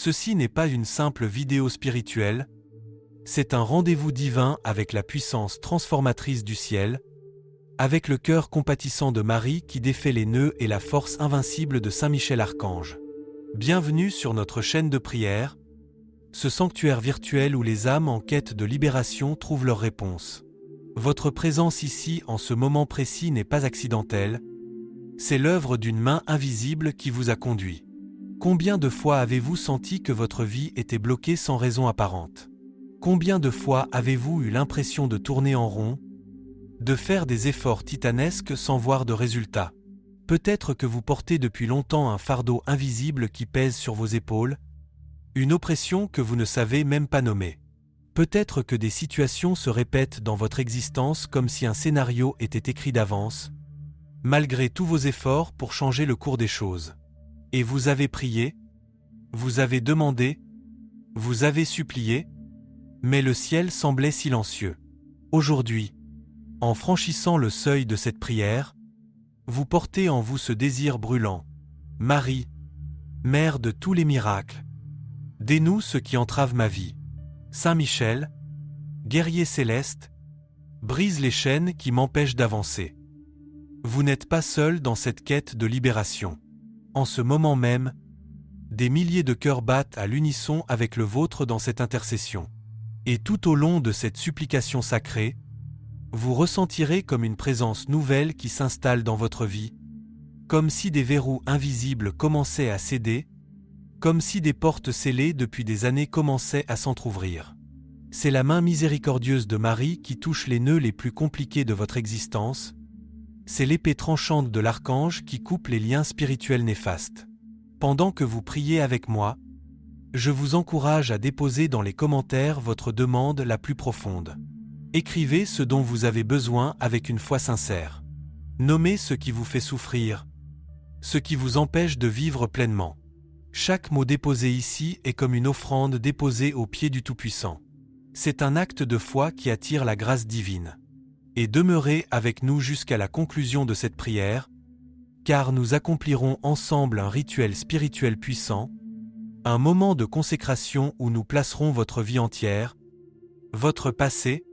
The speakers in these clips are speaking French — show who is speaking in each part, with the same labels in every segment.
Speaker 1: Ceci n'est pas une simple vidéo spirituelle, c'est un rendez-vous divin avec la puissance transformatrice du ciel, avec le cœur compatissant de Marie qui défait les nœuds et la force invincible de Saint Michel Archange. Bienvenue sur notre chaîne de prière, ce sanctuaire virtuel où les âmes en quête de libération trouvent leur réponse. Votre présence ici en ce moment précis n'est pas accidentelle, c'est l'œuvre d'une main invisible qui vous a conduit. Combien de fois avez-vous senti que votre vie était bloquée sans raison apparente? Combien de fois avez-vous eu l'impression de tourner en rond, de faire des efforts titanesques sans voir de résultats? Peut-être que vous portez depuis longtemps un fardeau invisible qui pèse sur vos épaules, une oppression que vous ne savez même pas nommer. Peut-être que des situations se répètent dans votre existence comme si un scénario était écrit d'avance, malgré tous vos efforts pour changer le cours des choses. Et vous avez prié, vous avez demandé, vous avez supplié, mais le ciel semblait silencieux. Aujourd'hui, en franchissant le seuil de cette prière, vous portez en vous ce désir brûlant. Marie, Mère de tous les miracles, dénoue ce qui entrave ma vie. Saint Michel, guerrier céleste, brise les chaînes qui m'empêchent d'avancer. Vous n'êtes pas seul dans cette quête de libération. En ce moment même, des milliers de cœurs battent à l'unisson avec le vôtre dans cette intercession. Et tout au long de cette supplication sacrée, vous ressentirez comme une présence nouvelle qui s'installe dans votre vie, comme si des verrous invisibles commençaient à céder, comme si des portes scellées depuis des années commençaient à s'entr'ouvrir. C'est la main miséricordieuse de Marie qui touche les nœuds les plus compliqués de votre existence, c'est l'épée tranchante de l'archange qui coupe les liens spirituels néfastes. Pendant que vous priez avec moi, je vous encourage à déposer dans les commentaires votre demande la plus profonde. Écrivez ce dont vous avez besoin avec une foi sincère. Nommez ce qui vous fait souffrir, ce qui vous empêche de vivre pleinement. Chaque mot déposé ici est comme une offrande déposée au pied du Tout-Puissant. C'est un acte de foi qui attire la grâce divine. Et demeurez avec nous jusqu'à la conclusion de cette prière, car nous accomplirons ensemble un rituel spirituel puissant, un moment de consécration où nous placerons votre vie entière, votre passé,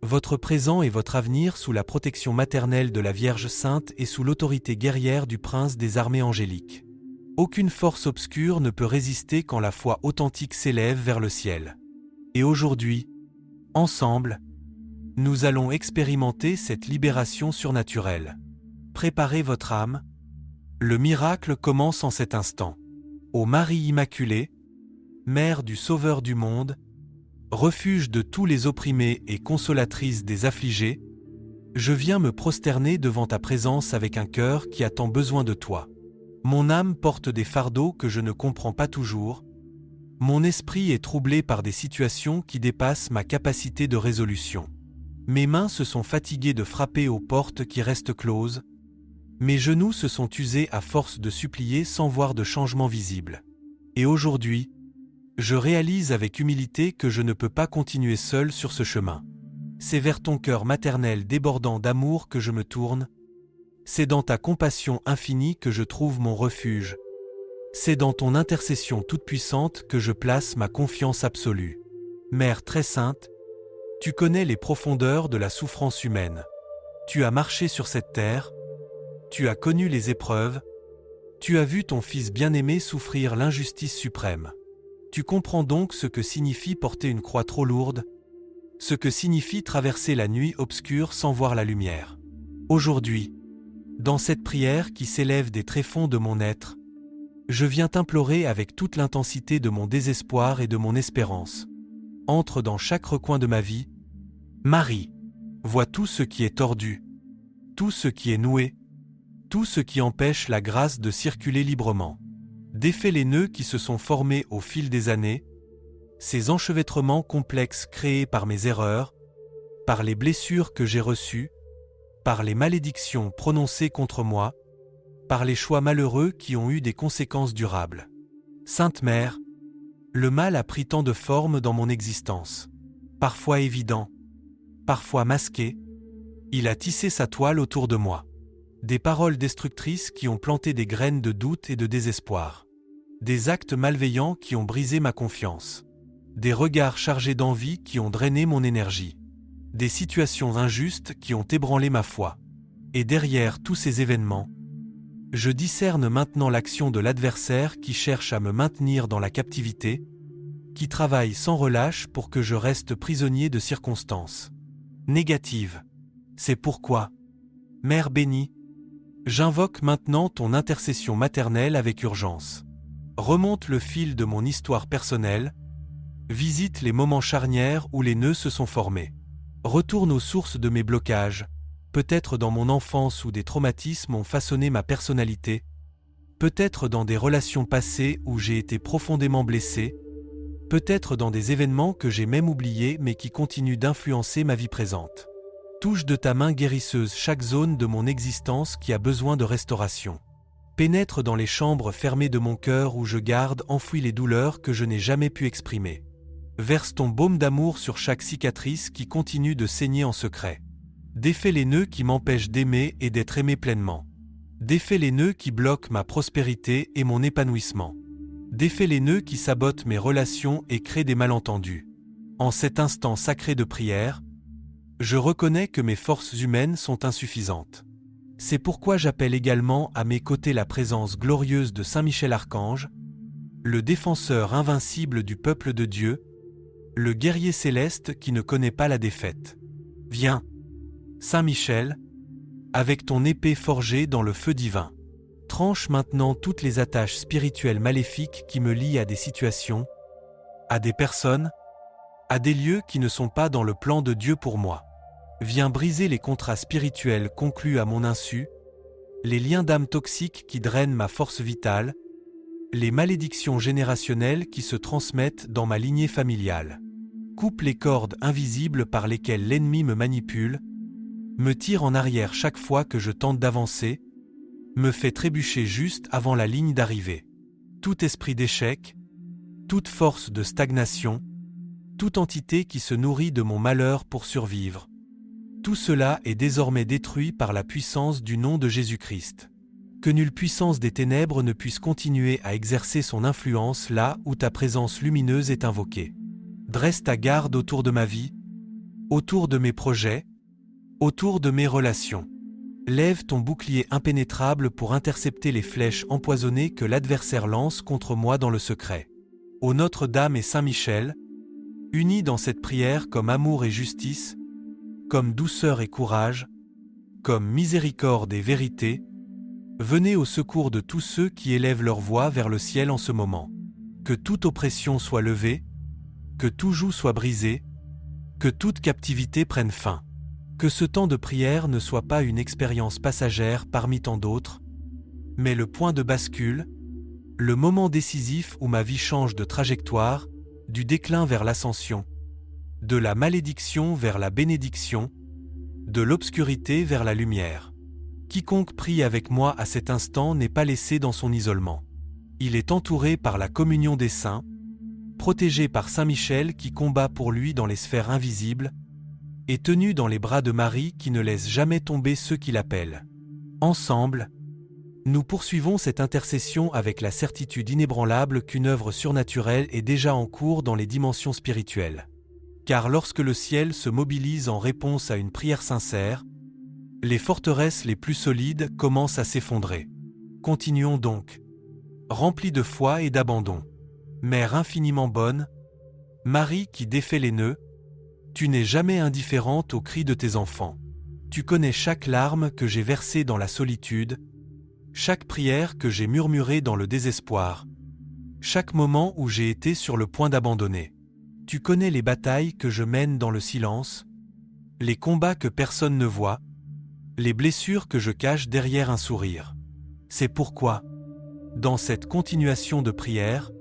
Speaker 1: votre présent et votre avenir sous la protection maternelle de la Vierge Sainte et sous l'autorité guerrière du Prince des armées angéliques. Aucune force obscure ne peut résister quand la foi authentique s'élève vers le ciel. Et aujourd'hui, ensemble, nous allons expérimenter cette libération surnaturelle. Préparez votre âme. Le miracle commence en cet instant. Ô Marie Immaculée, Mère du Sauveur du monde, refuge de tous les opprimés et consolatrice des affligés, je viens me prosterner devant ta présence avec un cœur qui a tant besoin de toi. Mon âme porte des fardeaux que je ne comprends pas toujours. Mon esprit est troublé par des situations qui dépassent ma capacité de résolution. Mes mains se sont fatiguées de frapper aux portes qui restent closes. Mes genoux se sont usés à force de supplier sans voir de changement visible. Et aujourd'hui, je réalise avec humilité que je ne peux pas continuer seul sur ce chemin. C'est vers ton cœur maternel débordant d'amour que je me tourne. C'est dans ta compassion infinie que je trouve mon refuge. C'est dans ton intercession toute-puissante que je place ma confiance absolue. Mère très sainte, tu connais les profondeurs de la souffrance humaine. Tu as marché sur cette terre, tu as connu les épreuves, tu as vu ton Fils bien-aimé souffrir l'injustice suprême. Tu comprends donc ce que signifie porter une croix trop lourde, ce que signifie traverser la nuit obscure sans voir la lumière. Aujourd'hui, dans cette prière qui s'élève des tréfonds de mon être, je viens t'implorer avec toute l'intensité de mon désespoir et de mon espérance. Entre dans chaque recoin de ma vie. Marie, vois tout ce qui est tordu, tout ce qui est noué, tout ce qui empêche la grâce de circuler librement. Défais les nœuds qui se sont formés au fil des années, ces enchevêtrements complexes créés par mes erreurs, par les blessures que j'ai reçues, par les malédictions prononcées contre moi, par les choix malheureux qui ont eu des conséquences durables. Sainte Mère, le mal a pris tant de formes dans mon existence. Parfois évident, parfois masqué, il a tissé sa toile autour de moi. Des paroles destructrices qui ont planté des graines de doute et de désespoir. Des actes malveillants qui ont brisé ma confiance. Des regards chargés d'envie qui ont drainé mon énergie. Des situations injustes qui ont ébranlé ma foi. Et derrière tous ces événements, je discerne maintenant l'action de l'adversaire qui cherche à me maintenir dans la captivité, qui travaille sans relâche pour que je reste prisonnier de circonstances négatives. C'est pourquoi, Mère bénie, j'invoque maintenant ton intercession maternelle avec urgence. Remonte le fil de mon histoire personnelle, visite les moments charnières où les nœuds se sont formés. Retourne aux sources de mes blocages, peut-être dans mon enfance où des traumatismes ont façonné ma personnalité, peut-être dans des relations passées où j'ai été profondément blessé, peut-être dans des événements que j'ai même oubliés mais qui continuent d'influencer ma vie présente. Touche de ta main guérisseuse chaque zone de mon existence qui a besoin de restauration. Pénètre dans les chambres fermées de mon cœur où je garde enfouies les douleurs que je n'ai jamais pu exprimer. Verse ton baume d'amour sur chaque cicatrice qui continue de saigner en secret. Défais les nœuds qui m'empêchent d'aimer et d'être aimé pleinement. Défais les nœuds qui bloquent ma prospérité et mon épanouissement. Défais les nœuds qui sabotent mes relations et créent des malentendus. En cet instant sacré de prière, je reconnais que mes forces humaines sont insuffisantes. C'est pourquoi j'appelle également à mes côtés la présence glorieuse de Saint Michel Archange, le défenseur invincible du peuple de Dieu, le guerrier céleste qui ne connaît pas la défaite. Viens, Saint Michel, avec ton épée forgée dans le feu divin. Tranche maintenant toutes les attaches spirituelles maléfiques qui me lient à des situations, à des personnes, à des lieux qui ne sont pas dans le plan de Dieu pour moi. Viens briser les contrats spirituels conclus à mon insu, les liens d'âme toxiques qui drainent ma force vitale, les malédictions générationnelles qui se transmettent dans ma lignée familiale. Coupe les cordes invisibles par lesquelles l'ennemi me manipule, me tire en arrière chaque fois que je tente d'avancer, me fait trébucher juste avant la ligne d'arrivée. Tout esprit d'échec, toute force de stagnation, toute entité qui se nourrit de mon malheur pour survivre. Tout cela est désormais détruit par la puissance du nom de Jésus-Christ. Que nulle puissance des ténèbres ne puisse continuer à exercer son influence là où ta présence lumineuse est invoquée. Dresse ta garde autour de ma vie, autour de mes projets, autour de mes relations. Lève ton bouclier impénétrable pour intercepter les flèches empoisonnées que l'adversaire lance contre moi dans le secret. Ô Notre-Dame et Saint-Michel, unis dans cette prière comme amour et justice, comme douceur et courage, comme miséricorde et vérité, venez au secours de tous ceux qui élèvent leur voix vers le ciel en ce moment. Que toute oppression soit levée, que tout joug soit brisé, que toute captivité prenne fin. Que ce temps de prière ne soit pas une expérience passagère parmi tant d'autres, mais le point de bascule, le moment décisif où ma vie change de trajectoire, du déclin vers l'ascension, de la malédiction vers la bénédiction, de l'obscurité vers la lumière. Quiconque prie avec moi à cet instant n'est pas laissé dans son isolement. Il est entouré par la communion des saints, protégé par Saint Michel qui combat pour lui dans les sphères invisibles, et tenu dans les bras de Marie qui ne laisse jamais tomber ceux qui l'appellent. Ensemble, nous poursuivons cette intercession avec la certitude inébranlable qu'une œuvre surnaturelle est déjà en cours dans les dimensions spirituelles. Car lorsque le ciel se mobilise en réponse à une prière sincère, les forteresses les plus solides commencent à s'effondrer. Continuons donc, remplis de foi et d'abandon. Mère infiniment bonne, Marie qui défait les nœuds, tu n'es jamais indifférente aux cris de tes enfants. Tu connais chaque larme que j'ai versée dans la solitude, chaque prière que j'ai murmurée dans le désespoir, chaque moment où j'ai été sur le point d'abandonner. Tu connais les batailles que je mène dans le silence, les combats que personne ne voit, les blessures que je cache derrière un sourire. C'est pourquoi, dans cette continuation de prière,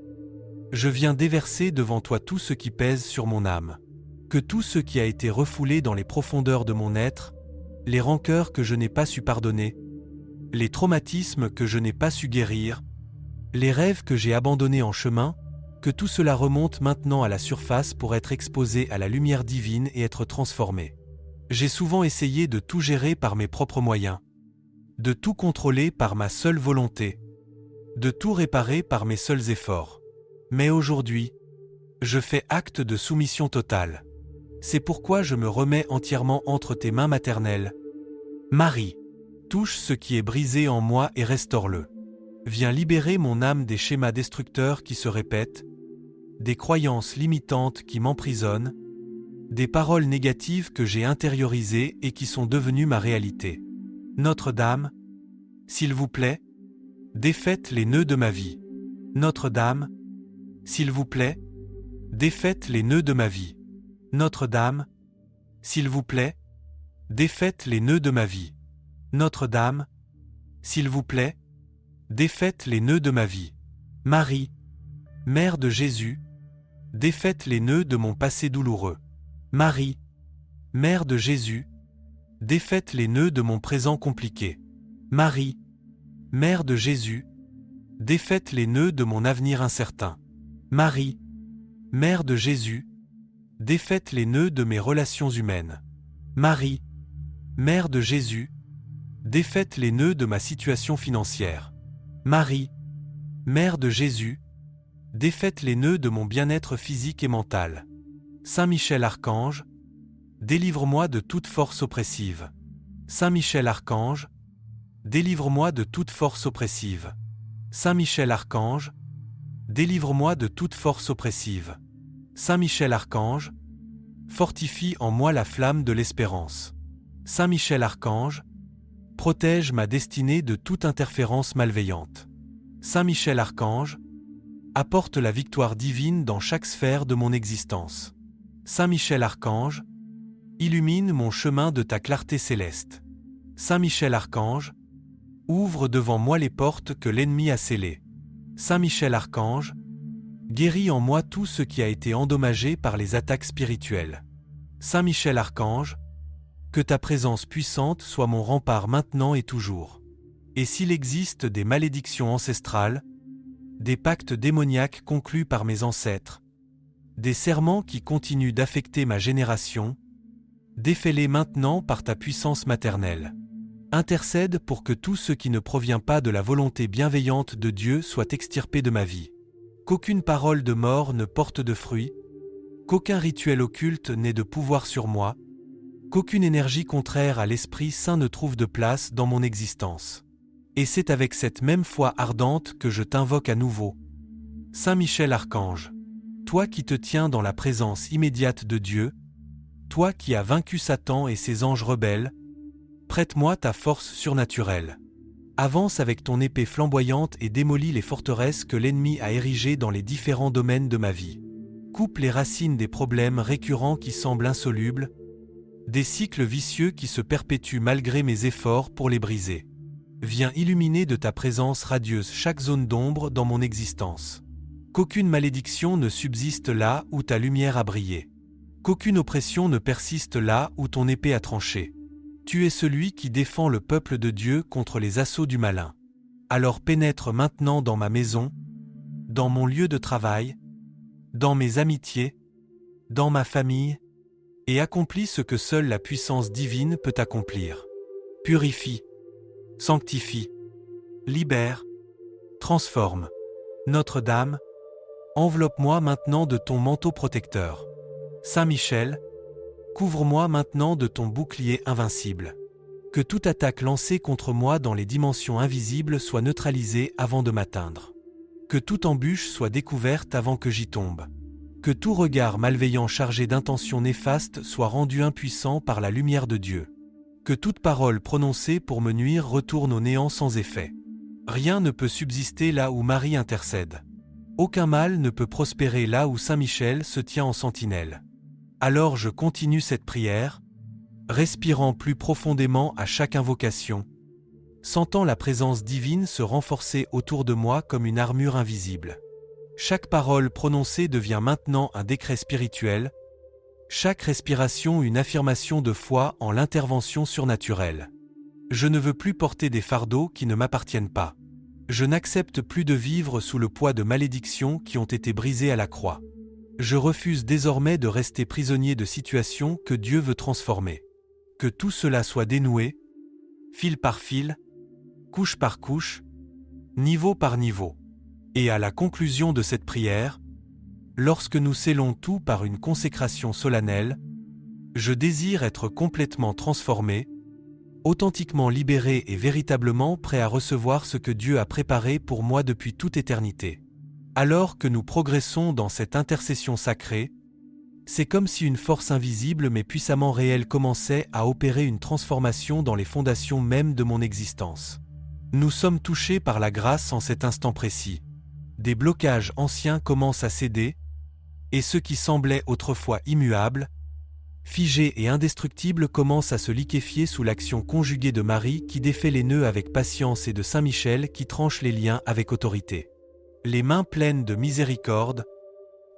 Speaker 1: je viens déverser devant toi tout ce qui pèse sur mon âme. Que tout ce qui a été refoulé dans les profondeurs de mon être, les rancœurs que je n'ai pas su pardonner, les traumatismes que je n'ai pas su guérir, les rêves que j'ai abandonnés en chemin, que tout cela remonte maintenant à la surface pour être exposé à la lumière divine et être transformé. J'ai souvent essayé de tout gérer par mes propres moyens, de tout contrôler par ma seule volonté, de tout réparer par mes seuls efforts. Mais aujourd'hui, je fais acte de soumission totale. C'est pourquoi je me remets entièrement entre tes mains maternelles. Marie, touche ce qui est brisé en moi et restaure-le. Viens libérer mon âme des schémas destructeurs qui se répètent, des croyances limitantes qui m'emprisonnent, des paroles négatives que j'ai intériorisées et qui sont devenues ma réalité. Notre-Dame, s'il vous plaît, défaites les nœuds de ma vie. Notre-Dame, s'il vous plaît, défaites les nœuds de ma vie. Notre-Dame, s'il vous plaît, défaites les nœuds de ma vie. Notre-Dame, s'il vous plaît, défaites les nœuds de ma vie. Marie, Mère de Jésus, défaites les nœuds de mon passé douloureux. Marie, Mère de Jésus, défaites les nœuds de mon présent compliqué. Marie, Mère de Jésus, défaites les nœuds de mon avenir incertain. Marie, Mère de Jésus, défaites les nœuds de mes relations humaines. Marie, Mère de Jésus, défaites les nœuds de ma situation financière. Marie, Mère de Jésus, défaites les nœuds de mon bien-être physique et mental. Saint Michel Archange, délivre-moi de toute force oppressive. Saint Michel Archange, délivre-moi de toute force oppressive. Saint Michel Archange, délivre-moi de toute force oppressive. Saint Michel Archange, fortifie en moi la flamme de l'espérance. Saint Michel Archange, protège ma destinée de toute interférence malveillante. Saint Michel Archange, apporte la victoire divine dans chaque sphère de mon existence. Saint Michel Archange, illumine mon chemin de ta clarté céleste. Saint Michel Archange, ouvre devant moi les portes que l'ennemi a scellées. Saint Michel Archange, guéris en moi tout ce qui a été endommagé par les attaques spirituelles. Saint Michel Archange, que ta présence puissante soit mon rempart maintenant et toujours. Et s'il existe des malédictions ancestrales, des pactes démoniaques conclus par mes ancêtres, des serments qui continuent d'affecter ma génération, défais-les maintenant par ta puissance maternelle. Intercède pour que tout ce qui ne provient pas de la volonté bienveillante de Dieu soit extirpé de ma vie. Qu'aucune parole de mort ne porte de fruit, qu'aucun rituel occulte n'ait de pouvoir sur moi, qu'aucune énergie contraire à l'Esprit Saint ne trouve de place dans mon existence. Et c'est avec cette même foi ardente que je t'invoque à nouveau. Saint Michel Archange, toi qui te tiens dans la présence immédiate de Dieu, toi qui as vaincu Satan et ses anges rebelles, prête-moi ta force surnaturelle. Avance avec ton épée flamboyante et démolis les forteresses que l'ennemi a érigées dans les différents domaines de ma vie. Coupe les racines des problèmes récurrents qui semblent insolubles, des cycles vicieux qui se perpétuent malgré mes efforts pour les briser. Viens illuminer de ta présence radieuse chaque zone d'ombre dans mon existence. Qu'aucune malédiction ne subsiste là où ta lumière a brillé. Qu'aucune oppression ne persiste là où ton épée a tranché. Tu es celui qui défend le peuple de Dieu contre les assauts du malin. Alors pénètre maintenant dans ma maison, dans mon lieu de travail, dans mes amitiés, dans ma famille, et accomplis ce que seule la puissance divine peut accomplir. Purifie, sanctifie, libère, transforme. Notre-Dame, enveloppe-moi maintenant de ton manteau protecteur. Saint Michel, couvre-moi maintenant de ton bouclier invincible. Que toute attaque lancée contre moi dans les dimensions invisibles soit neutralisée avant de m'atteindre. Que toute embûche soit découverte avant que j'y tombe. Que tout regard malveillant chargé d'intentions néfastes soit rendu impuissant par la lumière de Dieu. Que toute parole prononcée pour me nuire retourne au néant sans effet. Rien ne peut subsister là où Marie intercède. Aucun mal ne peut prospérer là où Saint Michel se tient en sentinelle. Alors je continue cette prière, respirant plus profondément à chaque invocation, sentant la présence divine se renforcer autour de moi comme une armure invisible. Chaque parole prononcée devient maintenant un décret spirituel, chaque respiration une affirmation de foi en l'intervention surnaturelle. Je ne veux plus porter des fardeaux qui ne m'appartiennent pas. Je n'accepte plus de vivre sous le poids de malédictions qui ont été brisées à la croix. Je refuse désormais de rester prisonnier de situations que Dieu veut transformer. Que tout cela soit dénoué, fil par fil, couche par couche, niveau par niveau. Et à la conclusion de cette prière, lorsque nous scellons tout par une consécration solennelle, je désire être complètement transformé, authentiquement libéré et véritablement prêt à recevoir ce que Dieu a préparé pour moi depuis toute éternité. Alors que nous progressons dans cette intercession sacrée, c'est comme si une force invisible mais puissamment réelle commençait à opérer une transformation dans les fondations mêmes de mon existence. Nous sommes touchés par la grâce en cet instant précis. Des blocages anciens commencent à céder, et ce qui semblait autrefois immuable, figé et indestructible commence à se liquéfier sous l'action conjuguée de Marie qui défait les nœuds avec patience et de Saint Michel qui tranche les liens avec autorité. Les mains pleines de miséricorde,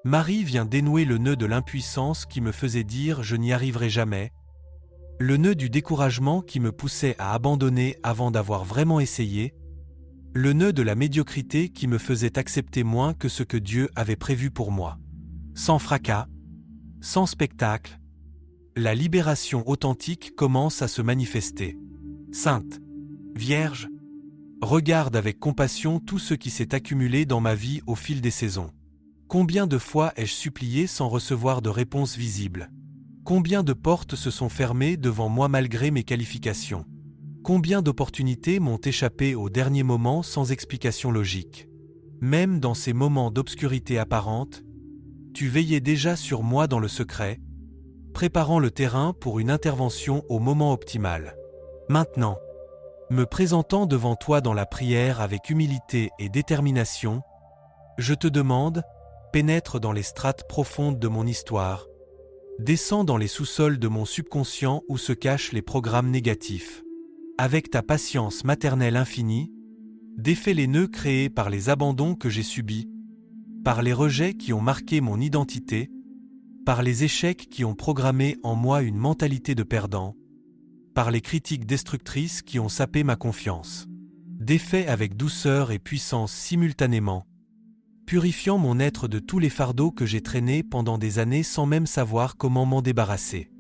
Speaker 1: Marie vient dénouer le nœud de l'impuissance qui me faisait dire « je n'y arriverai jamais », le nœud du découragement qui me poussait à abandonner avant d'avoir vraiment essayé, le nœud de la médiocrité qui me faisait accepter moins que ce que Dieu avait prévu pour moi. Sans fracas, sans spectacle, la libération authentique commence à se manifester. Sainte Vierge, regarde avec compassion tout ce qui s'est accumulé dans ma vie au fil des saisons. Combien de fois ai-je supplié sans recevoir de réponse visible? Combien de portes se sont fermées devant moi malgré mes qualifications? Combien d'opportunités m'ont échappé au dernier moment sans explication logique? Même dans ces moments d'obscurité apparente, tu veillais déjà sur moi dans le secret, préparant le terrain pour une intervention au moment optimal. Maintenant, me présentant devant toi dans la prière avec humilité et détermination, je te demande, pénètre dans les strates profondes de mon histoire, descends dans les sous-sols de mon subconscient où se cachent les programmes négatifs. Avec ta patience maternelle infinie, défais les nœuds créés par les abandons que j'ai subis, par les rejets qui ont marqué mon identité, par les échecs qui ont programmé en moi une mentalité de perdant, par les critiques destructrices qui ont sapé ma confiance. Défais avec douceur et puissance simultanément, purifiant mon être de tous les fardeaux que j'ai traînés pendant des années sans même savoir comment m'en débarrasser.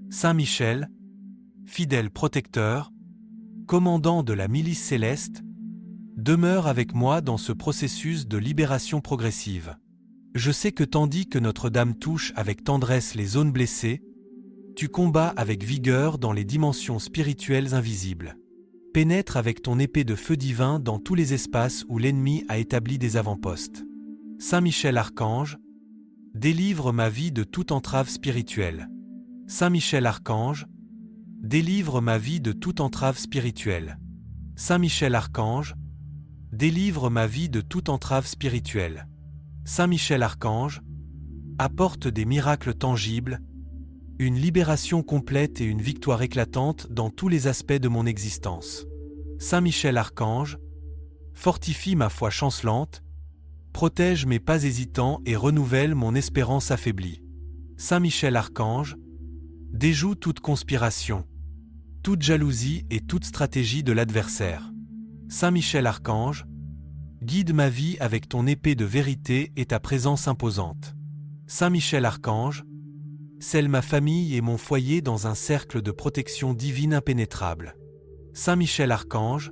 Speaker 1: Saint Michel, fidèle protecteur, commandant de la milice céleste, demeure avec moi dans ce processus de libération progressive. Je sais que tandis que Notre-Dame touche avec tendresse les zones blessées, tu combats avec vigueur dans les dimensions spirituelles invisibles. Pénètre avec ton épée de feu divin dans tous les espaces où l'ennemi a établi des avant-postes. Saint Michel Archange, délivre ma vie de toute entrave spirituelle. Saint Michel Archange, délivre ma vie de toute entrave spirituelle. Saint Michel Archange, délivre ma vie de toute entrave spirituelle. Saint Michel Archange, apporte des miracles tangibles, une libération complète et une victoire éclatante dans tous les aspects de mon existence. Saint Michel Archange, fortifie ma foi chancelante, protège mes pas hésitants et renouvelle mon espérance affaiblie. Saint Michel Archange, déjoue toute conspiration, toute jalousie et toute stratégie de l'adversaire. Saint Michel Archange, guide ma vie avec ton épée de vérité et ta présence imposante. Saint Michel Archange, scelle ma famille et mon foyer dans un cercle de protection divine impénétrable. Saint Michel Archange,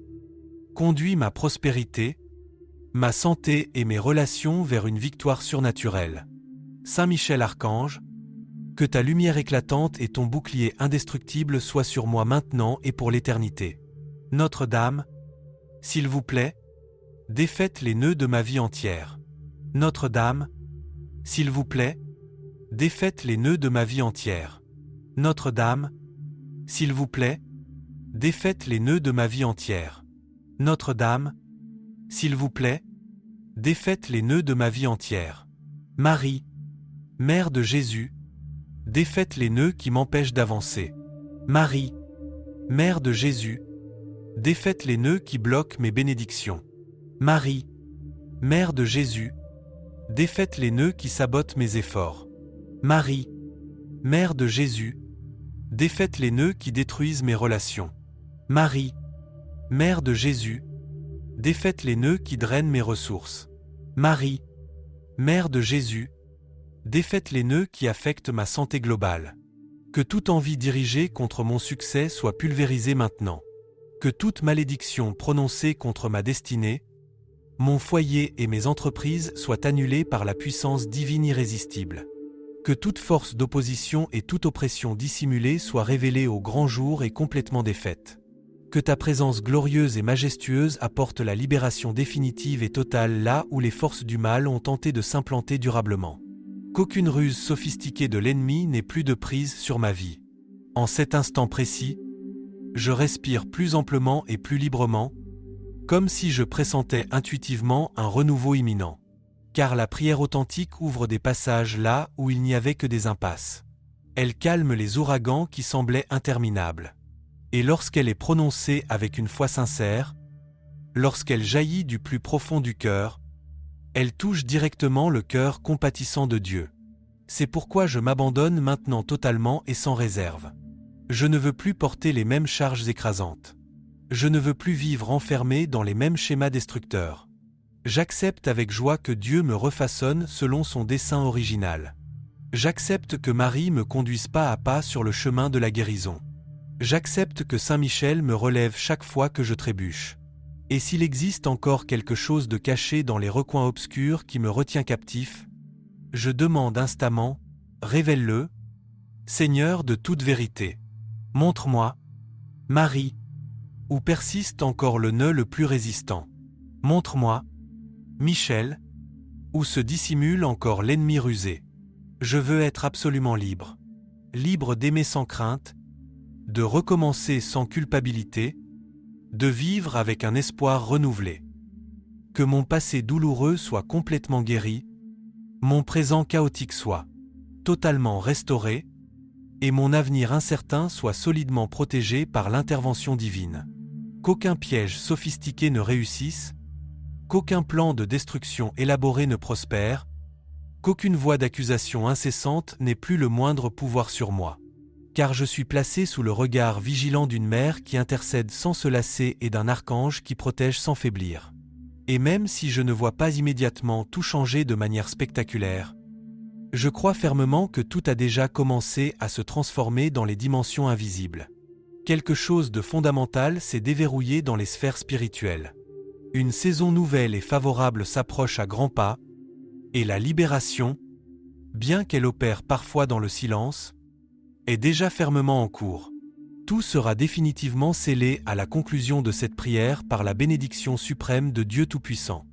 Speaker 1: conduis ma prospérité, ma santé et mes relations vers une victoire surnaturelle. Saint Michel Archange, que ta lumière éclatante et ton bouclier indestructible soient sur moi maintenant et pour l'éternité. Notre-Dame, s'il vous plaît, défaites les nœuds de ma vie entière. Notre-Dame, s'il vous plaît, défaites les nœuds de ma vie entière. Notre-Dame, s'il vous plaît, défaites les nœuds de ma vie entière. Notre-Dame, s'il vous plaît, défaites les nœuds de ma vie entière. Marie, Mère de Jésus, défaites les nœuds qui m'empêchent d'avancer. Marie, Mère de Jésus, défaites les nœuds qui bloquent mes bénédictions. Marie, Mère de Jésus, défaites les nœuds qui sabotent mes efforts. Marie, Mère de Jésus, défaites les nœuds qui détruisent mes relations. Marie, Mère de Jésus, défaites les nœuds qui drainent mes ressources. Marie, Mère de Jésus, défaites les nœuds qui affectent ma santé globale. Que toute envie dirigée contre mon succès soit pulvérisée maintenant. Que toute malédiction prononcée contre ma destinée, mon foyer et mes entreprises soient annulés par la puissance divine irrésistible. Que toute force d'opposition et toute oppression dissimulée soit révélée au grand jour et complètement défaite. Que ta présence glorieuse et majestueuse apporte la libération définitive et totale là où les forces du mal ont tenté de s'implanter durablement. Qu'aucune ruse sophistiquée de l'ennemi n'ait plus de prise sur ma vie. En cet instant précis, je respire plus amplement et plus librement, comme si je pressentais intuitivement un renouveau imminent. Car la prière authentique ouvre des passages là où il n'y avait que des impasses. Elle calme les ouragans qui semblaient interminables. Et lorsqu'elle est prononcée avec une foi sincère, lorsqu'elle jaillit du plus profond du cœur, elle touche directement le cœur compatissant de Dieu. C'est pourquoi je m'abandonne maintenant totalement et sans réserve. Je ne veux plus porter les mêmes charges écrasantes. Je ne veux plus vivre enfermé dans les mêmes schémas destructeurs. J'accepte avec joie que Dieu me refaçonne selon son dessein original. J'accepte que Marie me conduise pas à pas sur le chemin de la guérison. J'accepte que Saint Michel me relève chaque fois que je trébuche. Et s'il existe encore quelque chose de caché dans les recoins obscurs qui me retient captif, je demande instamment, révèle-le, Seigneur de toute vérité. Montre-moi, Marie, où persiste encore le nœud le plus résistant. Montre-moi, Michel, où se dissimule encore l'ennemi rusé. Je veux être absolument libre. Libre d'aimer sans crainte, de recommencer sans culpabilité, de vivre avec un espoir renouvelé. Que mon passé douloureux soit complètement guéri, mon présent chaotique soit totalement restauré, et mon avenir incertain soit solidement protégé par l'intervention divine. Qu'aucun piège sophistiqué ne réussisse, qu'aucun plan de destruction élaboré ne prospère, qu'aucune voix d'accusation incessante n'ait plus le moindre pouvoir sur moi. Car je suis placé sous le regard vigilant d'une mère qui intercède sans se lasser et d'un archange qui protège sans faiblir. Et même si je ne vois pas immédiatement tout changer de manière spectaculaire, je crois fermement que tout a déjà commencé à se transformer dans les dimensions invisibles. Quelque chose de fondamental s'est déverrouillé dans les sphères spirituelles. Une saison nouvelle et favorable s'approche à grands pas, et la libération, bien qu'elle opère parfois dans le silence, est déjà fermement en cours. Tout sera définitivement scellé à la conclusion de cette prière par la bénédiction suprême de Dieu Tout-Puissant.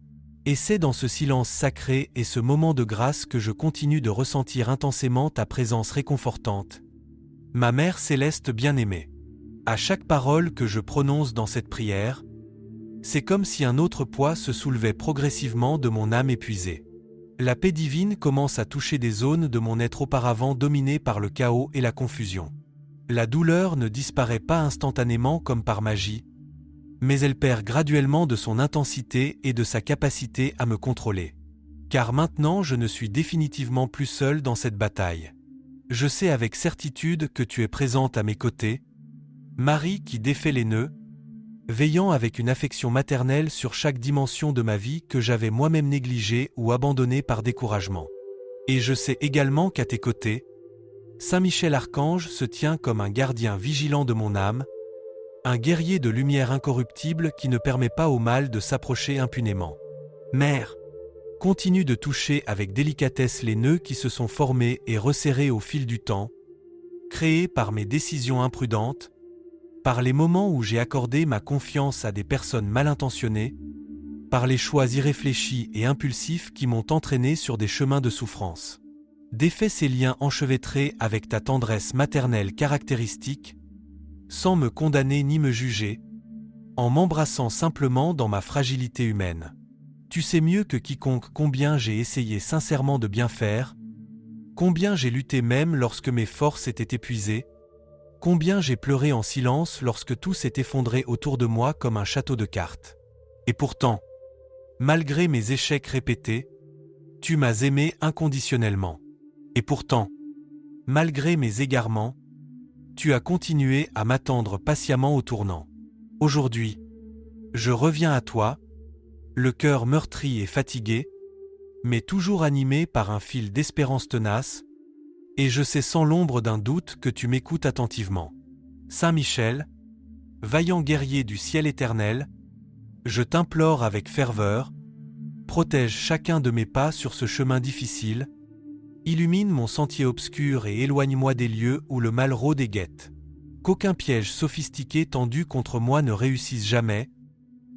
Speaker 1: Et c'est dans ce silence sacré et ce moment de grâce que je continue de ressentir intensément ta présence réconfortante. Ma Mère céleste bien-aimée. À chaque parole que je prononce dans cette prière, c'est comme si un autre poids se soulevait progressivement de mon âme épuisée. La paix divine commence à toucher des zones de mon être auparavant dominées par le chaos et la confusion. La douleur ne disparaît pas instantanément comme par magie, mais elle perd graduellement de son intensité et de sa capacité à me contrôler. Car maintenant je ne suis définitivement plus seul dans cette bataille. Je sais avec certitude que tu es présente à mes côtés, Marie qui défait les nœuds, veillant avec une affection maternelle sur chaque dimension de ma vie que j'avais moi-même négligée ou abandonnée par découragement. Et je sais également qu'à tes côtés, Saint Michel Archange se tient comme un gardien vigilant de mon âme, un guerrier de lumière incorruptible qui ne permet pas au mal de s'approcher impunément. Mère, continue de toucher avec délicatesse les nœuds qui se sont formés et resserrés au fil du temps, créés par mes décisions imprudentes, par les moments où j'ai accordé ma confiance à des personnes mal intentionnées, par les choix irréfléchis et impulsifs qui m'ont entraîné sur des chemins de souffrance. Défais ces liens enchevêtrés avec ta tendresse maternelle caractéristique, sans me condamner ni me juger, en m'embrassant simplement dans ma fragilité humaine. Tu sais mieux que quiconque combien j'ai essayé sincèrement de bien faire, combien j'ai lutté même lorsque mes forces étaient épuisées, combien j'ai pleuré en silence lorsque tout s'est effondré autour de moi comme un château de cartes. Et pourtant, malgré mes échecs répétés, tu m'as aimé inconditionnellement. Et pourtant, malgré mes égarements, tu as continué à m'attendre patiemment au tournant. Aujourd'hui, je reviens à toi, le cœur meurtri et fatigué, mais toujours animé par un fil d'espérance tenace, et je sais sans l'ombre d'un doute que tu m'écoutes attentivement. Saint Michel, vaillant guerrier du ciel éternel, je t'implore avec ferveur, Protège chacun de mes pas sur ce chemin difficile. Illumine mon sentier obscur et éloigne-moi des lieux où le mal rôde et guette. Qu'aucun piège sophistiqué tendu contre moi ne réussisse jamais,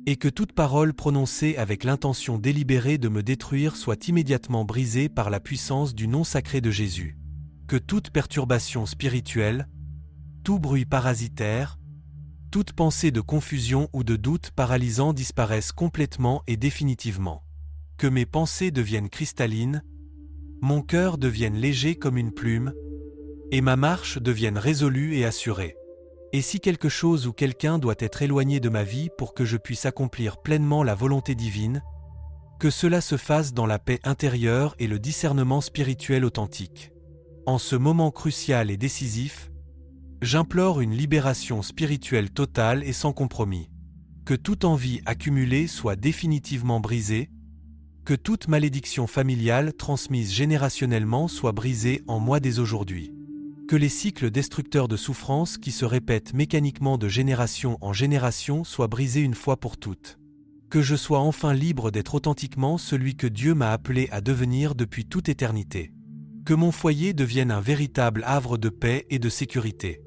Speaker 1: et que toute parole prononcée avec l'intention délibérée de me détruire soit immédiatement brisée par la puissance du nom sacré de Jésus. Que toute perturbation spirituelle, tout bruit parasitaire, toute pensée de confusion ou de doute paralysant disparaisse complètement et définitivement. Que mes pensées deviennent cristallines, mon cœur devienne léger comme une plume, et ma marche devienne résolue et assurée. Et si quelque chose ou quelqu'un doit être éloigné de ma vie pour que je puisse accomplir pleinement la volonté divine, que cela se fasse dans la paix intérieure et le discernement spirituel authentique. En ce moment crucial et décisif, j'implore une libération spirituelle totale et sans compromis. Que toute envie accumulée soit définitivement brisée, que toute malédiction familiale transmise générationnellement soit brisée en moi dès aujourd'hui. Que les cycles destructeurs de souffrance qui se répètent mécaniquement de génération en génération soient brisés une fois pour toutes. Que je sois enfin libre d'être authentiquement celui que Dieu m'a appelé à devenir depuis toute éternité. Que mon foyer devienne un véritable havre de paix et de sécurité.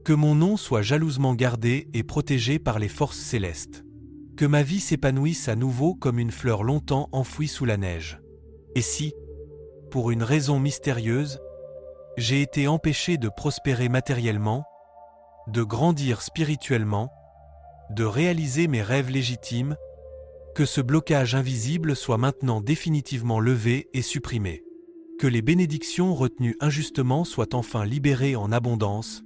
Speaker 1: Que mon nom soit jalousement gardé et protégé par les forces célestes. Que ma vie s'épanouisse à nouveau comme une fleur longtemps enfouie sous la neige. Et si, pour une raison mystérieuse, j'ai été empêché de prospérer matériellement, de grandir spirituellement, de réaliser mes rêves légitimes, que ce blocage invisible soit maintenant définitivement levé et supprimé. Que les bénédictions retenues injustement soient enfin libérées en abondance,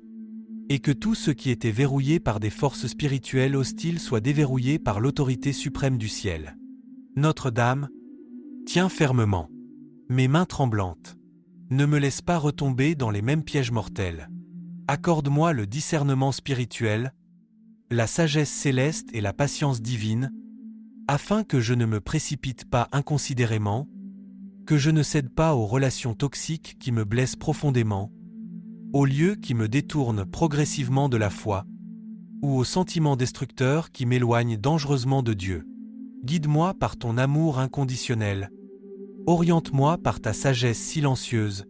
Speaker 1: et que tout ce qui était verrouillé par des forces spirituelles hostiles soit déverrouillé par l'autorité suprême du ciel. Notre-Dame, tiens fermement mes mains tremblantes. Ne me laisse pas retomber dans les mêmes pièges mortels. Accorde-moi le discernement spirituel, la sagesse céleste et la patience divine, afin que je ne me précipite pas inconsidérément, que je ne cède pas aux relations toxiques qui me blessent profondément, aux lieux qui me détournent progressivement de la foi, ou aux sentiments destructeurs qui m'éloignent dangereusement de Dieu. Guide-moi par ton amour inconditionnel. Oriente-moi par ta sagesse silencieuse.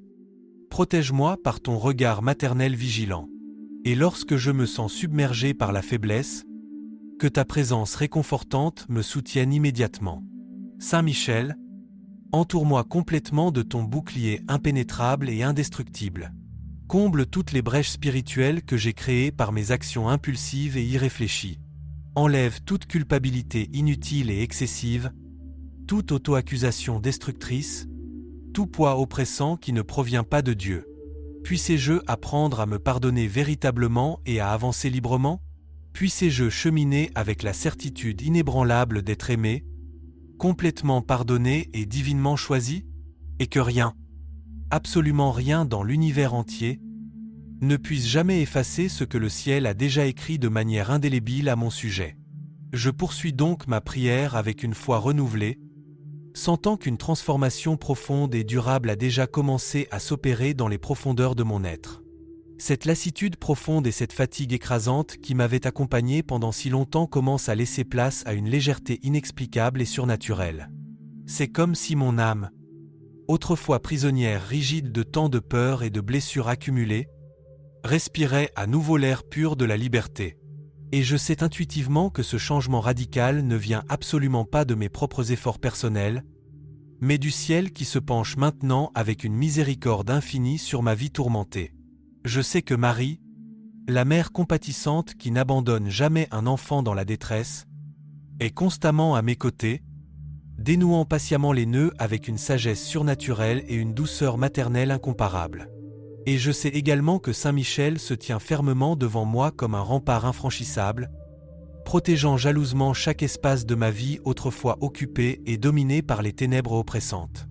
Speaker 1: Protège-moi par ton regard maternel vigilant. Et lorsque je me sens submergé par la faiblesse, que ta présence réconfortante me soutienne immédiatement. Saint Michel, entoure-moi complètement de ton bouclier impénétrable et indestructible. Comble toutes les brèches spirituelles que j'ai créées par mes actions impulsives et irréfléchies. Enlève toute culpabilité inutile et excessive, toute auto-accusation destructrice, tout poids oppressant qui ne provient pas de Dieu. Puissé-je apprendre à me pardonner véritablement et à avancer librement? Puissé-je cheminer avec la certitude inébranlable d'être aimé, complètement pardonné et divinement choisi? Et que rien, absolument rien dans l'univers entier, ne puisse jamais effacer ce que le ciel a déjà écrit de manière indélébile à mon sujet. Je poursuis donc ma prière avec une foi renouvelée, sentant qu'une transformation profonde et durable a déjà commencé à s'opérer dans les profondeurs de mon être. Cette lassitude profonde et cette fatigue écrasante qui m'avaient accompagné pendant si longtemps commencent à laisser place à une légèreté inexplicable et surnaturelle. C'est comme si mon âme, autrefois prisonnière rigide de tant de peurs et de blessures accumulées, respirait à nouveau l'air pur de la liberté. Et je sais intuitivement que ce changement radical ne vient absolument pas de mes propres efforts personnels, mais du ciel qui se penche maintenant avec une miséricorde infinie sur ma vie tourmentée. Je sais que Marie, la mère compatissante qui n'abandonne jamais un enfant dans la détresse, est constamment à mes côtés, dénouant patiemment les nœuds avec une sagesse surnaturelle et une douceur maternelle incomparables. Et je sais également que Saint Michel se tient fermement devant moi comme un rempart infranchissable, protégeant jalousement chaque espace de ma vie autrefois occupé et dominé par les ténèbres oppressantes.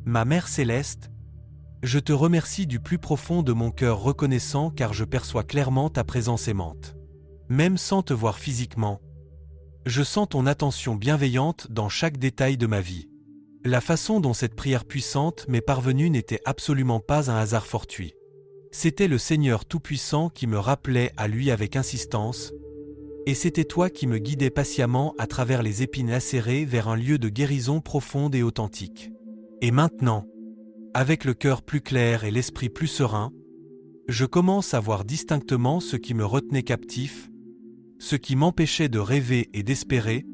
Speaker 1: Ma Mère Céleste, je te remercie du plus profond de mon cœur reconnaissant car je perçois clairement ta présence aimante. Même sans te voir physiquement, je sens ton attention bienveillante dans chaque détail de ma vie. La façon dont cette prière puissante m'est parvenue n'était absolument pas un hasard fortuit. C'était le Seigneur Tout-Puissant qui me rappelait à lui avec insistance, Et c'était toi qui me guidais patiemment à travers les épines acérées vers un lieu de guérison profonde et authentique. Et maintenant, avec le cœur plus clair et l'esprit plus serein, je commence à voir distinctement ce qui me retenait captif, ce qui m'empêchait de rêver et d'espérer,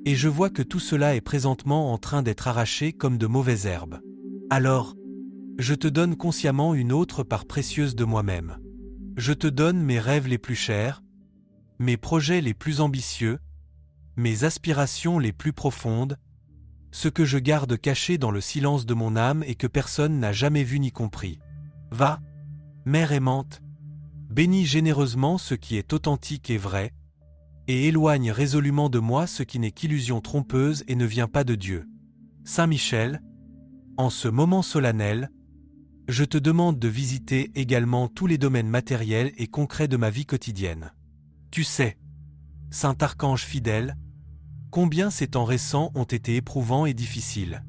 Speaker 1: et je vois que tout cela est présentement en train d'être arraché comme de mauvaises herbes. Alors, je te donne consciemment une autre part précieuse de moi-même. Je te donne mes rêves les plus chers, mes projets les plus ambitieux, mes aspirations les plus profondes, ce que je garde caché dans le silence de mon âme et que personne n'a jamais vu ni compris. Va, Mère aimante, bénis généreusement ce qui est authentique et vrai, et éloigne résolument de moi ce qui n'est qu'illusion trompeuse et ne vient pas de Dieu. Saint Michel, en ce moment solennel, je te demande de visiter également tous les domaines matériels et concrets de ma vie quotidienne. Tu sais, Saint Archange fidèle, combien ces temps récents ont été éprouvants et difficiles.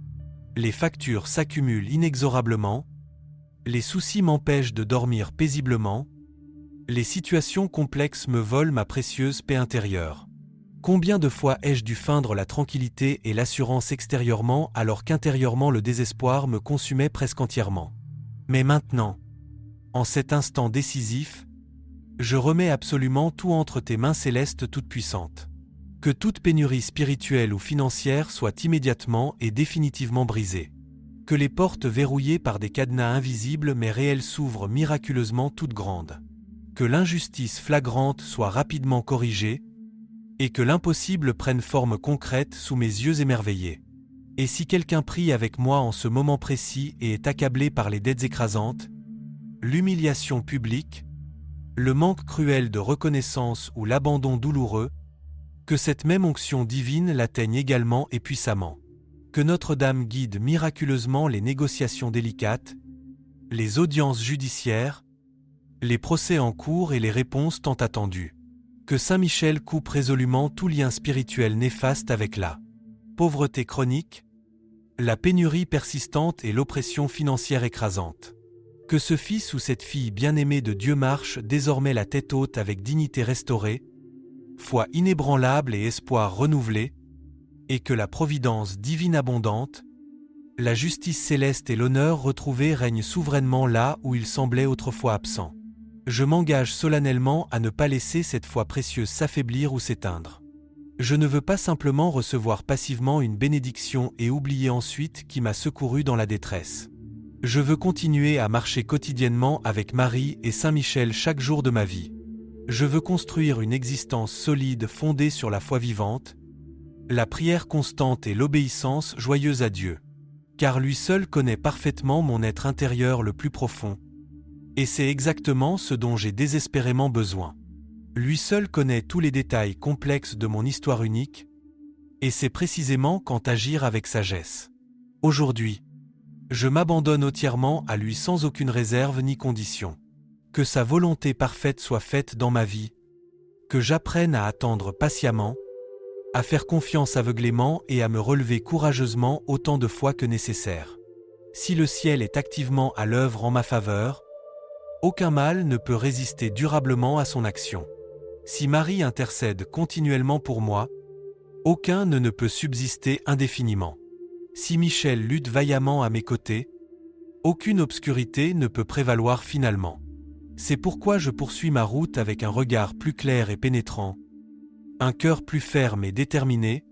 Speaker 1: Les factures s'accumulent inexorablement, les soucis m'empêchent de dormir paisiblement, les situations complexes me volent ma précieuse paix intérieure. Combien de fois ai-je dû feindre la tranquillité et l'assurance extérieurement alors qu'intérieurement le désespoir me consumait presque entièrement. Mais maintenant, en cet instant décisif, je remets absolument tout entre tes mains célestes toutes puissantes. Que toute pénurie spirituelle ou financière soit immédiatement et définitivement brisée. Que les portes verrouillées par des cadenas invisibles mais réels s'ouvrent miraculeusement toutes grandes. Que l'injustice flagrante soit rapidement corrigée, et que l'impossible prenne forme concrète sous mes yeux émerveillés. Et si quelqu'un prie avec moi en ce moment précis et est accablé par les dettes écrasantes, l'humiliation publique, le manque cruel de reconnaissance ou l'abandon douloureux, que cette même onction divine l'atteigne également et puissamment. Que Notre-Dame guide miraculeusement les négociations délicates, les audiences judiciaires, les procès en cours et les réponses tant attendues. Que Saint Michel coupe résolument tout lien spirituel néfaste avec la pauvreté chronique, la pénurie persistante et l'oppression financière écrasante. Que ce fils ou cette fille bien-aimée de Dieu marche désormais la tête haute avec dignité restaurée, foi inébranlable et espoir renouvelé, et que la providence divine abondante, la justice céleste et l'honneur retrouvé règnent souverainement là où ils semblaient autrefois absents. Je m'engage solennellement à ne pas laisser cette foi précieuse s'affaiblir ou s'éteindre. Je ne veux pas simplement recevoir passivement une bénédiction et oublier ensuite qui m'a secouru dans la détresse. Je veux continuer à marcher quotidiennement avec Marie et Saint Michel chaque jour de ma vie. Je veux construire une existence solide fondée sur la foi vivante, la prière constante et l'obéissance joyeuse à Dieu. Car lui seul connaît parfaitement mon être intérieur le plus profond. Et c'est exactement ce dont j'ai désespérément besoin. Lui seul connaît tous les détails complexes de mon histoire unique, et sait précisément quand agir avec sagesse. Aujourd'hui, je m'abandonne entièrement à lui sans aucune réserve ni condition. Que sa volonté parfaite soit faite dans ma vie, que j'apprenne à attendre patiemment, à faire confiance aveuglément et à me relever courageusement autant de fois que nécessaire. Si le ciel est activement à l'œuvre en ma faveur, aucun mal ne peut résister durablement à son action. Si Marie intercède continuellement pour moi, aucun ne peut subsister indéfiniment. Si Michel lutte vaillamment à mes côtés, aucune obscurité ne peut prévaloir finalement. C'est pourquoi je poursuis ma route avec un regard plus clair et pénétrant, un cœur plus ferme et déterminé,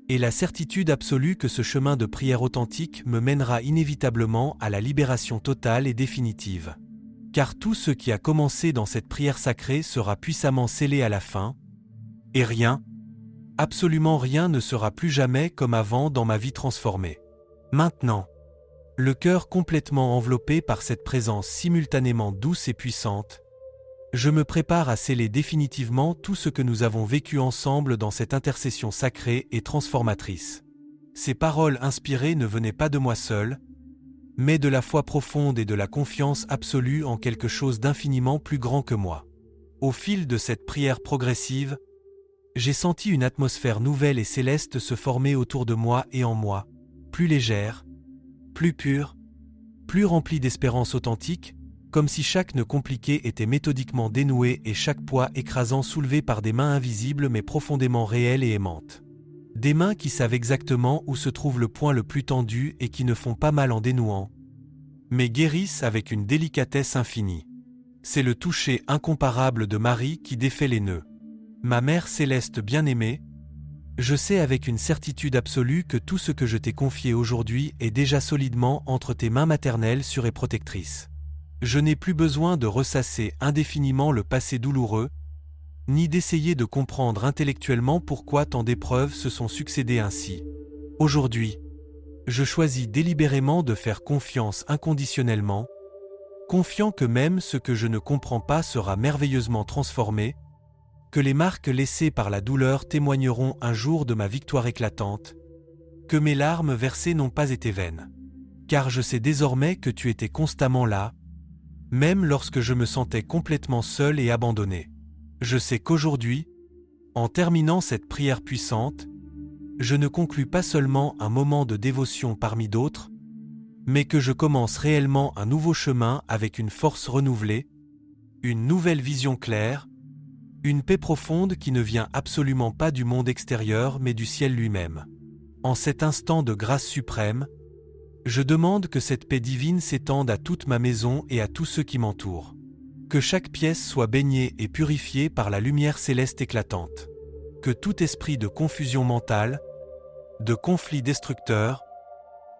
Speaker 1: et la certitude absolue que ce chemin de prière authentique me mènera inévitablement à la libération totale et définitive. Car tout ce qui a commencé dans cette prière sacrée sera puissamment scellé à la fin, et rien, absolument rien ne sera plus jamais comme avant dans ma vie transformée. Maintenant, le cœur complètement enveloppé par cette présence simultanément douce et puissante, je me prépare à sceller définitivement tout ce que nous avons vécu ensemble dans cette intercession sacrée et transformatrice. Ces paroles inspirées ne venaient pas de moi seul, mais de la foi profonde et de la confiance absolue en quelque chose d'infiniment plus grand que moi. Au fil de cette prière progressive, j'ai senti une atmosphère nouvelle et céleste se former autour de moi et en moi, plus légère, plus pure, plus remplie d'espérance authentique, comme si chaque nœud compliqué était méthodiquement dénoué et chaque poids écrasant soulevé par des mains invisibles mais profondément réelles et aimantes. Des mains qui savent exactement où se trouve le point le plus tendu et qui ne font pas mal en dénouant, mais guérissent avec une délicatesse infinie. C'est le toucher incomparable de Marie qui défait les nœuds. Ma Mère céleste bien-aimée, je sais avec une certitude absolue que tout ce que je t'ai confié aujourd'hui est déjà solidement entre tes mains maternelles sûres et protectrices. Je n'ai plus besoin de ressasser indéfiniment le passé douloureux, ni d'essayer de comprendre intellectuellement pourquoi tant d'épreuves se sont succédées ainsi. Aujourd'hui, je choisis délibérément de faire confiance inconditionnellement, confiant que même ce que je ne comprends pas sera merveilleusement transformé, que les marques laissées par la douleur témoigneront un jour de ma victoire éclatante, que mes larmes versées n'ont pas été vaines. Car je sais désormais que tu étais constamment là, même lorsque je me sentais complètement seul et abandonné. Je sais qu'aujourd'hui, en terminant cette prière puissante, je ne conclus pas seulement un moment de dévotion parmi d'autres, mais que je commence réellement un nouveau chemin avec une force renouvelée, une nouvelle vision claire, une paix profonde qui ne vient absolument pas du monde extérieur mais du ciel lui-même. En cet instant de grâce suprême, je demande que cette paix divine s'étende à toute ma maison et à tous ceux qui m'entourent. Que chaque pièce soit baignée et purifiée par la lumière céleste éclatante. Que tout esprit de confusion mentale, de conflit destructeur,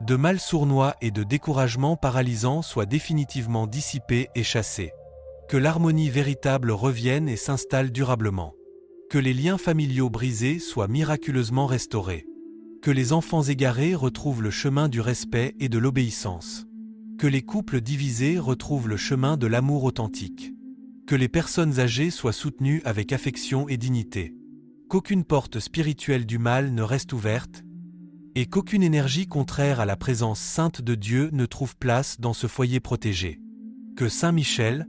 Speaker 1: de mal sournois et de découragement paralysant soit définitivement dissipé et chassé. Que l'harmonie véritable revienne et s'installe durablement. Que les liens familiaux brisés soient miraculeusement restaurés. Que les enfants égarés retrouvent le chemin du respect et de l'obéissance. Que les couples divisés retrouvent le chemin de l'amour authentique. Que les personnes âgées soient soutenues avec affection et dignité. Qu'aucune porte spirituelle du mal ne reste ouverte, et qu'aucune énergie contraire à la présence sainte de Dieu ne trouve place dans ce foyer protégé. Que Saint Michel,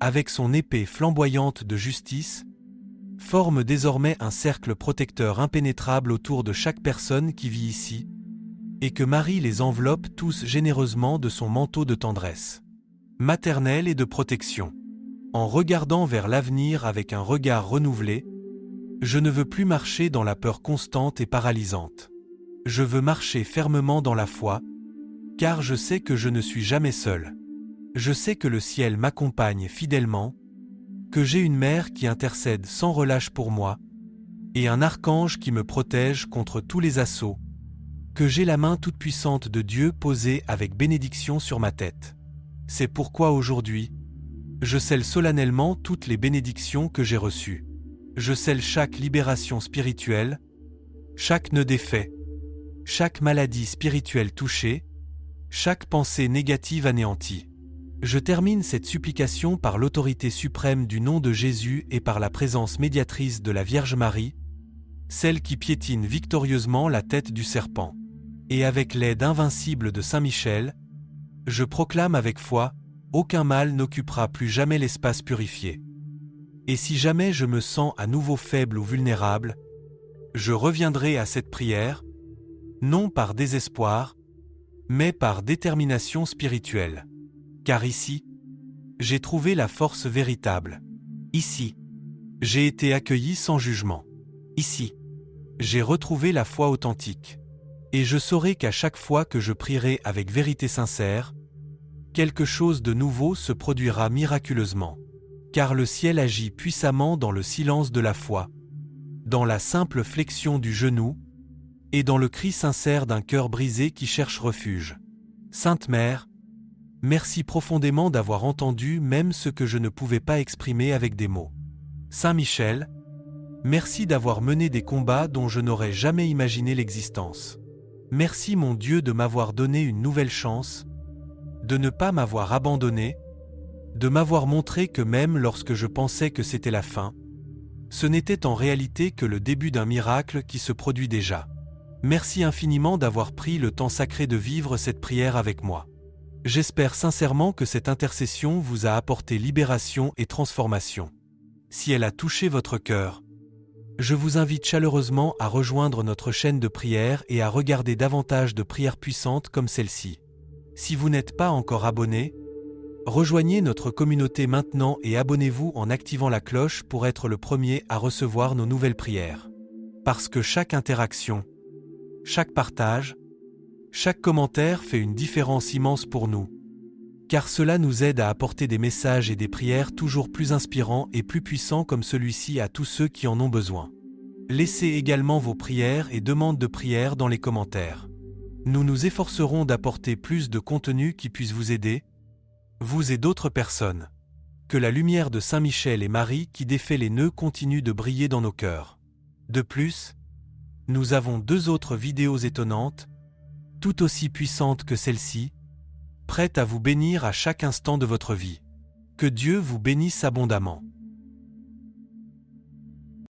Speaker 1: avec son épée flamboyante de justice, forme désormais un cercle protecteur impénétrable autour de chaque personne qui vit ici, et que Marie les enveloppe tous généreusement de son manteau de tendresse maternelle et de protection. En regardant vers l'avenir avec un regard renouvelé, je ne veux plus marcher dans la peur constante et paralysante. Je veux marcher fermement dans la foi, car je sais que je ne suis jamais seul. Je sais que le ciel m'accompagne fidèlement, que j'ai une mère qui intercède sans relâche pour moi, et un archange qui me protège contre tous les assauts, que j'ai la main toute puissante de Dieu posée avec bénédiction sur ma tête. C'est pourquoi aujourd'hui, je scelle solennellement toutes les bénédictions que j'ai reçues. Je scelle chaque libération spirituelle, chaque nœud défait, chaque maladie spirituelle touchée, chaque pensée négative anéantie. Je termine cette supplication par l'autorité suprême du nom de Jésus et par la présence médiatrice de la Vierge Marie, celle qui piétine victorieusement la tête du serpent. Et avec l'aide invincible de Saint Michel, je proclame avec foi, aucun mal n'occupera plus jamais l'espace purifié. Et si jamais je me sens à nouveau faible ou vulnérable, je reviendrai à cette prière, non par désespoir, mais par détermination spirituelle. Car ici, j'ai trouvé la force véritable. Ici, j'ai été accueilli sans jugement. Ici, j'ai retrouvé la foi authentique. Et je saurai qu'à chaque fois que je prierai avec vérité sincère, quelque chose de nouveau se produira miraculeusement. Car le ciel agit puissamment dans le silence de la foi, dans la simple flexion du genou, et dans le cri sincère d'un cœur brisé qui cherche refuge. Sainte Mère, merci profondément d'avoir entendu même ce que je ne pouvais pas exprimer avec des mots. Saint Michel, merci d'avoir mené des combats dont je n'aurais jamais imaginé l'existence. Merci mon Dieu de m'avoir donné une nouvelle chance, de ne pas m'avoir abandonné, de m'avoir montré que même lorsque je pensais que c'était la fin, ce n'était en réalité que le début d'un miracle qui se produit déjà. Merci infiniment d'avoir pris le temps sacré de vivre cette prière avec moi. J'espère sincèrement que cette intercession vous a apporté libération et transformation. Si elle a touché votre cœur, je vous invite chaleureusement à rejoindre notre chaîne de prière et à regarder davantage de prières puissantes comme celle-ci. Si vous n'êtes pas encore abonné, Rejoignez notre communauté maintenant et abonnez-vous en activant la cloche pour être le premier à recevoir nos nouvelles prières. Parce que chaque interaction, chaque partage, chaque commentaire fait une différence immense pour nous. Car cela nous aide à apporter des messages et des prières toujours plus inspirants et plus puissants comme celui-ci à tous ceux qui en ont besoin. Laissez également vos prières et demandes de prière dans les commentaires. Nous nous efforcerons d'apporter plus de contenu qui puisse vous aider, vous et d'autres personnes. Que la lumière de Saint Michel et Marie qui défait les nœuds continue de briller dans nos cœurs. De plus, nous avons 2 autres vidéos étonnantes, tout aussi puissantes que celle-ci, prêtes à vous bénir à chaque instant de votre vie. Que Dieu vous bénisse abondamment.